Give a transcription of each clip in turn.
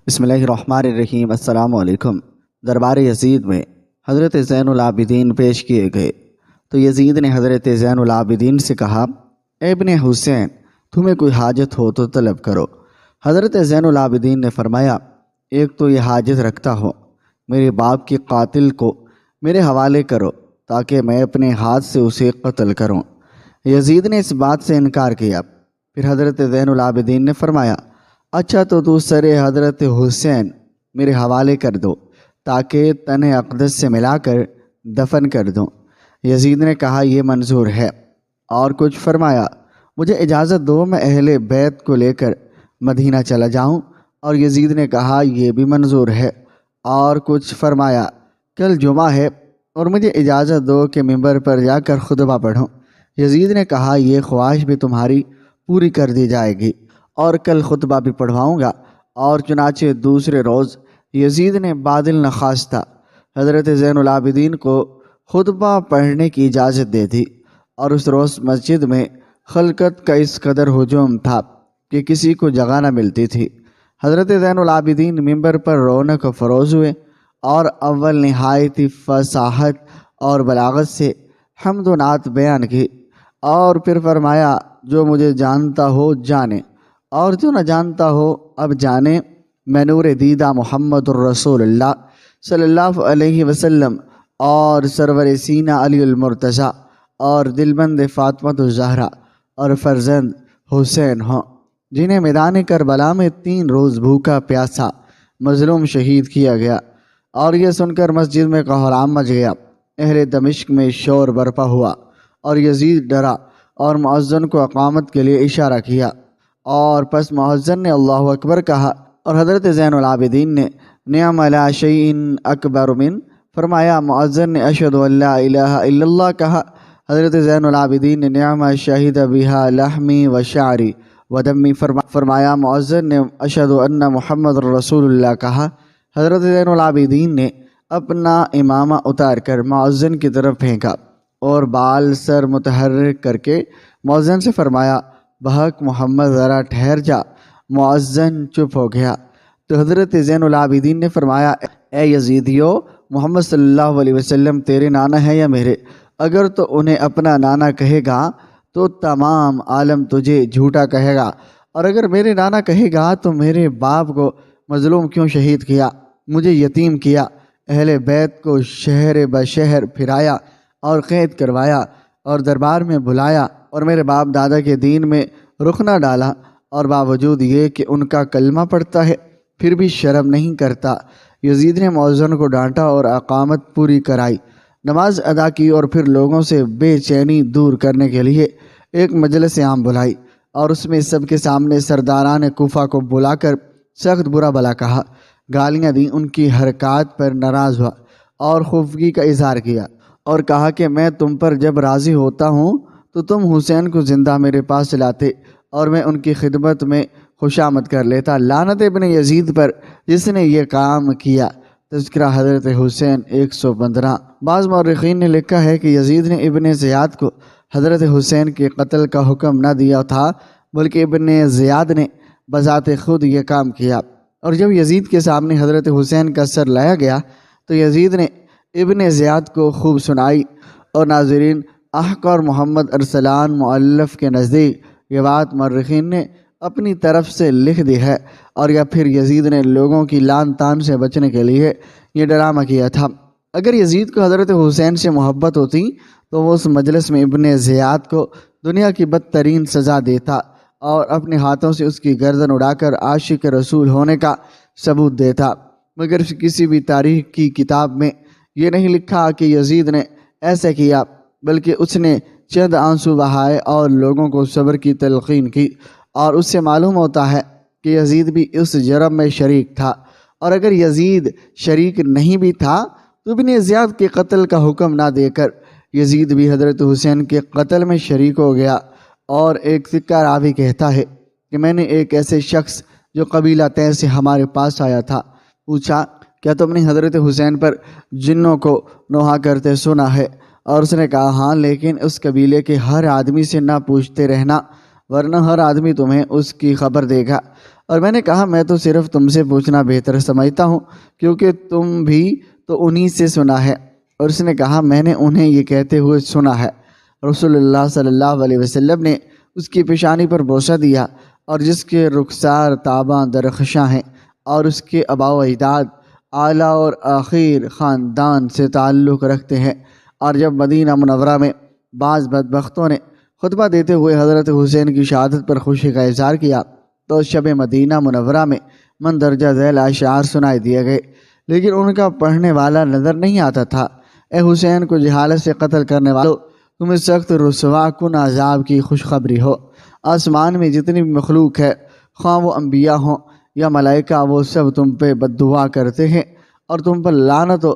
بسم اللہ الرحمن الرحیم۔ السلام علیکم۔ دربار یزید میں حضرت زین العابدین پیش کیے گئے تو یزید نے حضرت زین العابدین سے کہا، اے ابن حسین، تمہیں کوئی حاجت ہو تو طلب کرو۔ حضرت زین العابدین نے فرمایا، ایک تو یہ حاجت رکھتا ہوں، میرے باپ کے قاتل کو میرے حوالے کرو تاکہ میں اپنے ہاتھ سے اسے قتل کروں۔ یزید نے اس بات سے انکار کیا۔ پھر حضرت زین العابدین نے فرمایا، اچھا تو سر حضرت حسین میرے حوالے کر دو تاکہ تن اقدس سے ملا کر دفن کر دوں۔ یزید نے کہا، یہ منظور ہے۔ اور کچھ فرمایا، مجھے اجازت دو میں اہل بیت کو لے کر مدینہ چلا جاؤں۔ اور یزید نے کہا، یہ بھی منظور ہے۔ اور کچھ فرمایا، کل جمعہ ہے اور مجھے اجازت دو کہ منبر پر جا کر خطبہ پڑھوں۔ یزید نے کہا، یہ خواہش بھی تمہاری پوری کر دی جائے گی اور کل خطبہ بھی پڑھواؤں گا۔ اور چنانچہ دوسرے روز یزید نے بعد النخواستہ حضرت زین العابدین کو خطبہ پڑھنے کی اجازت دے دی۔ اور اس روز مسجد میں خلقت کا اس قدر ہجوم تھا کہ کسی کو جگہ نہ ملتی تھی۔ حضرت زین العابدین منبر پر رونق فروز ہوئے اور اول نہایت فصاحت اور بلاغت سے حمد و نعت بیان کی، اور پھر فرمایا، جو مجھے جانتا ہو جانے اور جو نہ جانتا ہو اب جانے، میں نور دیدہ محمد الرسول اللہ صلی اللہ علیہ وسلم اور سرور سینہ علی المرتضیٰ اور دلبند فاطمہ الزہرا اور فرزند حسین ہوں، جنہیں میدان کربلا میں 3 روز بھوکا پیاسا مظلوم شہید کیا گیا۔ اور یہ سن کر مسجد میں کوہرام مچ گیا، اہل دمشق میں شور برپا ہوا، اور یزید ڈرا اور مؤذن کو اقامت کے لیے اشارہ کیا، اور پس مؤذن نے اللہ اکبر کہا، اور حضرت زین العابدین نے نعم لا شیء اکبر من فرمایا، مؤذن نے اشہد ان لا الہ الا اللہ کہا، حضرت زین العابدین نے نعم شہید بہا لحمی و شعری و دمی فرمایا، مؤذن نے اشہد ان محمد رسول اللہ کہا۔ حضرت زین العابدین نے اپنا امامہ اتار کر مؤذن کی طرف پھینکا اور بال سر متحرک کر کے مؤذن سے فرمایا، بحق محمد ذرا ٹھہر جا۔ مؤذن چپ ہو گیا تو حضرت زین العابدین نے فرمایا، اے یزیدیو، محمد صلی اللہ علیہ وسلم تیرے نانا ہے یا میرے؟ اگر تو انہیں اپنا نانا کہے گا تو تمام عالم تجھے جھوٹا کہے گا، اور اگر میرے نانا کہے گا تو میرے باپ کو مظلوم کیوں شہید کیا، مجھے یتیم کیا، اہل بیت کو شہر بشہر پھرایا اور قید کروایا اور دربار میں بلایا، اور میرے باپ دادا کے دین میں رخ نہ ڈالا، اور باوجود یہ کہ ان کا کلمہ پڑھتا ہے پھر بھی شرم نہیں کرتا۔ یزید نے مؤذن کو ڈانٹا اور اقامت پوری کرائی، نماز ادا کی، اور پھر لوگوں سے بے چینی دور کرنے کے لیے ایک مجلس عام بلائی، اور اس میں سب کے سامنے سرداران کوفہ کو بلا کر سخت برا بھلا کہا، گالیاں دیں، ان کی حرکات پر ناراض ہوا اور خفگی کا اظہار کیا، اور کہا کہ میں تم پر جب راضی ہوتا ہوں تو تم حسین کو زندہ میرے پاس لاتے اور میں ان کی خدمت میں خوشامد کر لیتا۔ لعنت ابن یزید پر جس نے یہ کام کیا۔ تذکرہ حضرت حسین 115۔ بعض مورخین نے لکھا ہے کہ یزید نے ابن زیاد کو حضرت حسین کے قتل کا حکم نہ دیا تھا، بلکہ ابن زیاد نے بذات خود یہ کام کیا۔ اور جب یزید کے سامنے حضرت حسین کا سر لایا گیا تو یزید نے ابن زیاد کو خوب سنائی۔ اور ناظرین، احقر محمد ارسلان مؤلف کے نزدیک یہ بات مورخین نے اپنی طرف سے لکھ دی ہے، اور یا پھر یزید نے لوگوں کی لان تان سے بچنے کے لیے یہ ڈرامہ کیا تھا۔ اگر یزید کو حضرت حسین سے محبت ہوتی تو وہ اس مجلس میں ابن زیاد کو دنیا کی بدترین سزا دیتا اور اپنے ہاتھوں سے اس کی گردن اڑا کر عاشق رسول ہونے کا ثبوت دیتا، مگر کسی بھی تاریخ کی کتاب میں یہ نہیں لکھا کہ یزید نے ایسا کیا، بلکہ اس نے چند آنسو بہائے اور لوگوں کو صبر کی تلقین کی، اور اس سے معلوم ہوتا ہے کہ یزید بھی اس جرم میں شریک تھا۔ اور اگر یزید شریک نہیں بھی تھا تو ابن زیاد کے قتل کا حکم نہ دے کر یزید بھی حضرت حسین کے قتل میں شریک ہو گیا۔ اور ایک سکہ راوی کہتا ہے کہ میں نے ایک ایسے شخص جو قبیلہ طے سے ہمارے پاس آیا تھا پوچھا، کیا تم نے حضرت حسین پر جنوں کو نوحہ کرتے سنا ہے؟ اور اس نے کہا، ہاں، لیکن اس قبیلے کے ہر آدمی سے نہ پوچھتے رہنا، ورنہ ہر آدمی تمہیں اس کی خبر دے گا۔ اور میں نے کہا میں تو صرف تم سے پوچھنا بہتر سمجھتا ہوں کیونکہ تم بھی تو انہی سے سنا ہے۔ اور اس نے کہا میں نے انہیں یہ کہتے ہوئے سنا ہے۔ رسول اللہ صلی اللہ علیہ وسلم نے اس کی پیشانی پر بوسہ دیا، اور جس کے رخسار تاباں درخشاں ہیں اور اس کے آباء و اجداد اعلیٰ اور آخر خاندان سے تعلق رکھتے ہیں۔ اور جب مدینہ منورہ میں بعض بدبختوں نے خطبہ دیتے ہوئے حضرت حسین کی شہادت پر خوشی کا اظہار کیا تو شب مدینہ منورہ میں مندرجہ ذیل اشعار سنائی دیے گئے، لیکن ان کا پڑھنے والا نظر نہیں آتا تھا۔ اے حسین کو جہالت سے قتل کرنے والوں، تمہیں سخت رسوا کن عذاب کی خوشخبری ہو۔ آسمان میں جتنی بھی مخلوق ہے، خواہ وہ انبیاء ہوں یا ملائکہ، وہ سب تم پہ بد دعا کرتے ہیں اور تم پر لعنت ہو۔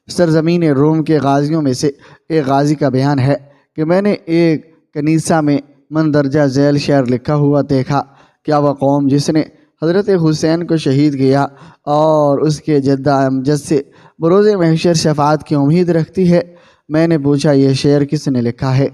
سرزمین روم کے غازیوں میں سے ایک غازی کا بیان ہے کہ میں نے ایک کنیسہ میں مندرجہ ذیل شعر لکھا ہوا دیکھا، کیا وہ قوم جس نے حضرت حسین کو شہید کیا اور اس کے جدہ امجد سے بروز محشر شفاعت کی امید رکھتی ہے؟ میں نے پوچھا یہ شعر کس نے لکھا ہے؟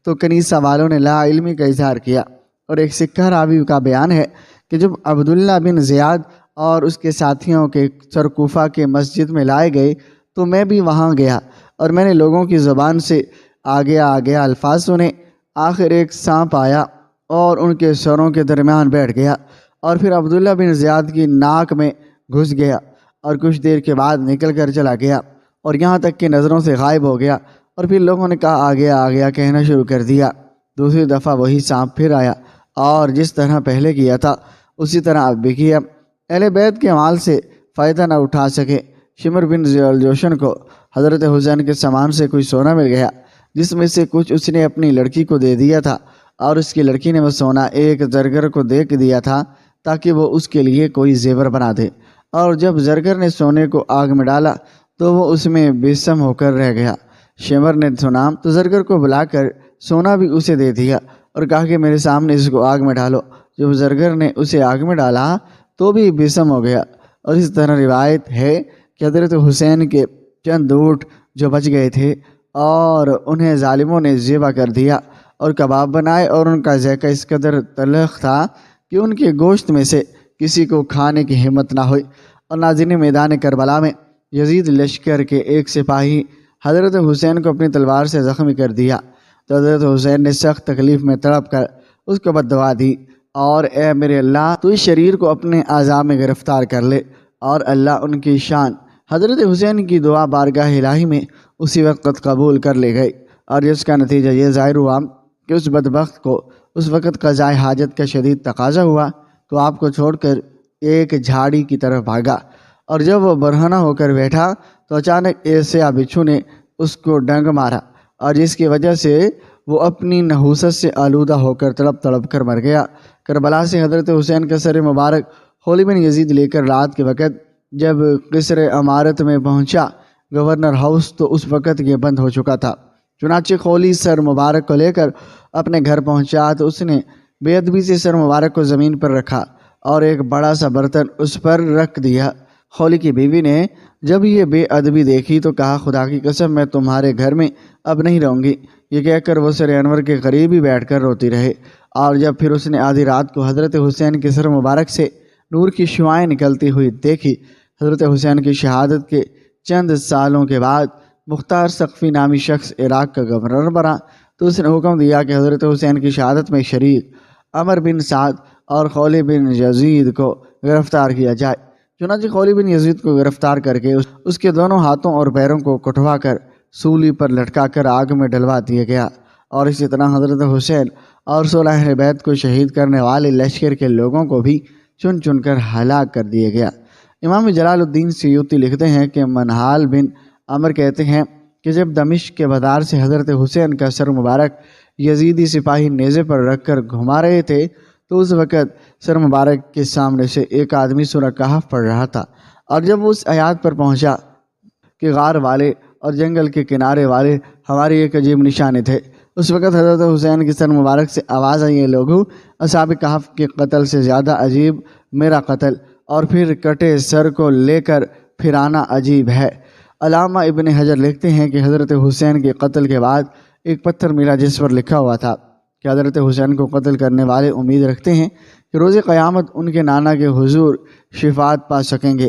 تو کنیسہ والوں نے لا علمی کا اظہار کیا۔ اور ایک سکہ راوی کا بیان ہے کہ جب عبداللہ بن زیاد اور اس کے ساتھیوں کے سرکوفہ کے مسجد میں لائے گئے تو میں بھی وہاں گیا، اور میں نے لوگوں کی زبان سے آگے آگے الفاظ سنے۔ آخر ایک سانپ آیا اور ان کے سروں کے درمیان بیٹھ گیا، اور پھر عبداللہ بن زیاد کی ناک میں گھس گیا، اور کچھ دیر کے بعد نکل کر چلا گیا، اور یہاں تک کہ نظروں سے غائب ہو گیا۔ اور پھر لوگوں نے کہا آگے آگیا کہنا شروع کر دیا۔ دوسری دفعہ وہی سانپ پھر آیا، اور جس طرح پہلے کیا تھا اسی طرح اب بھی کیا۔ اہل بیت کے مال سے فائدہ نہ اٹھا سکے۔ شمر بن ذوالجوشن کو حضرت حسین کے سامان سے کوئی سونا مل گیا، جس میں سے کچھ اس نے اپنی لڑکی کو دے دیا تھا، اور اس کی لڑکی نے وہ سونا ایک زرگر کو دے دیا تھا تاکہ وہ اس کے لیے کوئی زیور بنا دے۔ اور جب زرگر نے سونے کو آگ میں ڈالا تو وہ اس میں بسم ہو کر رہ گیا۔ شمر نے سنا تو زرگر کو بلا کر سونا بھی اسے دے دیا اور کہا کہ میرے سامنے اس کو آگ میں ڈالو۔ جب زرگر نے اسے آگ میں ڈالا تو بھی بسم ہو گیا۔ اور اس طرح روایت ہے کہ حضرت حسین کے چند اونٹ جو بچ گئے تھے اور انہیں ظالموں نے ذبح کر دیا اور کباب بنائے، اور ان کا ذائقہ اس قدر تلخ تھا کہ ان کے گوشت میں سے کسی کو کھانے کی ہمت نہ ہوئی۔ اور ناظرین، میدان کربلا میں یزید لشکر کے ایک سپاہی حضرت حسین کو اپنی تلوار سے زخمی کر دیا تو حضرت حسین نے سخت تکلیف میں تڑپ کر اس کو بد دعا دی، اور اے میرے اللہ تو اس شریر کو اپنے اعضاء میں گرفتار کر لے۔ اور اللہ ان کی شان حضرت حسین کی دعا بارگاہ الہی میں اسی وقت قبول کر لے گئی، اور جس کا نتیجہ یہ ظاہر ہوا کہ اس بدبخت کو اس وقت قضاء حاجت کا شدید تقاضا ہوا تو آپ کو چھوڑ کر ایک جھاڑی کی طرف بھاگا، اور جب وہ برہنہ ہو کر بیٹھا تو اچانک ایسے بچھو نے اس کو ڈنگ مارا، اور جس کی وجہ سے وہ اپنی نحوست سے آلودہ ہو کر تڑپ تڑپ کر مر گیا۔ کربلا سے حضرت حسین کا سر مبارک خولی بن یزید لے کر رات کے وقت جب قصر عمارت میں پہنچا گورنر ہاؤس تو اس وقت یہ بند ہو چکا تھا۔ چنانچہ خولی سر مبارک کو لے کر اپنے گھر پہنچا تو اس نے بے ادبی سے سر مبارک کو زمین پر رکھا اور ایک بڑا سا برتن اس پر رکھ دیا۔ خولی کی بیوی نے جب یہ بے ادبی دیکھی تو کہا خدا کی قسم میں تمہارے گھر میں اب نہیں رہوں گی۔ یہ کہہ کر وہ سر انور کے قریب ہی بیٹھ کر روتی رہے، اور جب پھر اس نے آدھی رات کو حضرت حسین کے سر مبارک سے نور کی شعاعیں نکلتی ہوئی دیکھی۔ حضرت حسین کی شہادت کے چند سالوں کے بعد مختار ثقفی نامی شخص عراق کا گورنر بنا تو اس نے حکم دیا کہ حضرت حسین کی شہادت میں شریک عمر بن سعد اور خولی بن یزید کو گرفتار کیا جائے۔ چنانچہ خولی بن یزید کو گرفتار کر کے اس کے دونوں ہاتھوں اور پیروں کو کٹوا کر سولی پر لٹکا کر آگ میں ڈلوا دیا گیا، اور اسی طرح حضرت حسین اور 16 اہل بیت کو شہید کرنے والے لشکر کے لوگوں کو بھی چن چن کر ہلاک کر دیا گیا۔ امام جلال الدین سیوطی لکھتے ہیں کہ منہال بن عمر کہتے ہیں کہ جب دمشق کے بازار سے حضرت حسین کا سر مبارک یزیدی سپاہی نیزے پر رکھ کر گھما رہے تھے تو اس وقت سر مبارک کے سامنے سے ایک آدمی سورہ کہف پڑھ رہا تھا، اور جب وہ اس آیات پر پہنچا کہ غار والے اور جنگل کے کنارے والے ہماری ایک عجیب نشانی تھے، اس وقت حضرت حسین کے سر مبارک سے آواز آئی ہے لوگوں، اصحاب کہف کے قتل سے زیادہ عجیب میرا قتل، اور پھر کٹے سر کو لے کر پھرانا عجیب ہے۔ علامہ ابن حجر لکھتے ہیں کہ حضرت حسین کے قتل کے بعد ایک پتھر ملا جس پر لکھا ہوا تھا کہ حضرت حسین کو قتل کرنے والے امید رکھتے ہیں کہ کہ روز قیامت ان کے نانا کے حضور شفاعت پا سکیں گے۔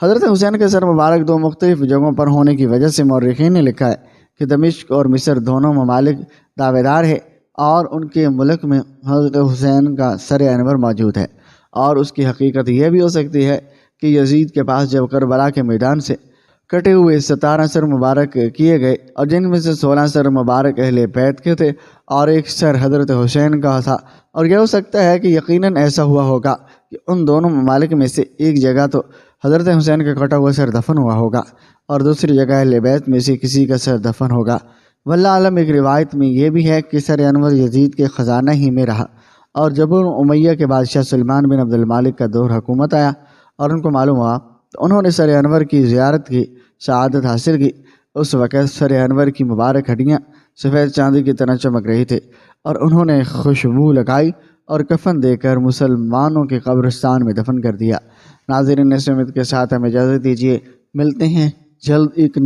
حضرت حسین کے سر مبارک دو مختلف جگہوں پر ہونے کی وجہ سے مورخین نے لکھا ہے کہ دمشق اور مصر دونوں ممالک دعوے دار ہے اور ان کے ملک میں حضرت حسین کا سر انور موجود ہے، اور اس کی حقیقت یہ بھی ہو سکتی ہے کہ یزید کے پاس جب کربلا کے میدان سے کٹے ہوئے 17 سر مبارک کیے گئے، اور جن میں سے 16 سر مبارک اہل بیت کے تھے اور ایک سر حضرت حسین کا تھا، اور یہ ہو سکتا ہے کہ یقیناً ایسا ہوا ہوگا کہ ان دونوں ممالک میں سے ایک جگہ تو حضرت حسین کا کٹا ہوا سر دفن ہوا ہوگا اور دوسری جگہ اہل بیت میں سے کسی کا سر دفن ہوگا۔ واللہ عالم، ایک روایت میں یہ بھی ہے کہ سر انور یزید کے خزانہ ہی میں رہا، اور جب امیہ کے بادشاہ سلمان بن عبد المالک کا دور حکومت آیا اور ان کو معلوم ہوا تو انہوں نے سر انور کی زیارت کی، سعادت حاصل کی۔ اس وقت سر انور کی مبارک ہڈیاں سفید چاندی کی طرح چمک رہی تھی، اور انہوں نے خوشبو لگائی اور کفن دے کر مسلمانوں کے قبرستان میں دفن کر دیا۔ ناظرین، اس امید کے ساتھ ہمیں اجازت دیجیے، ملتے ہیں جلد ایک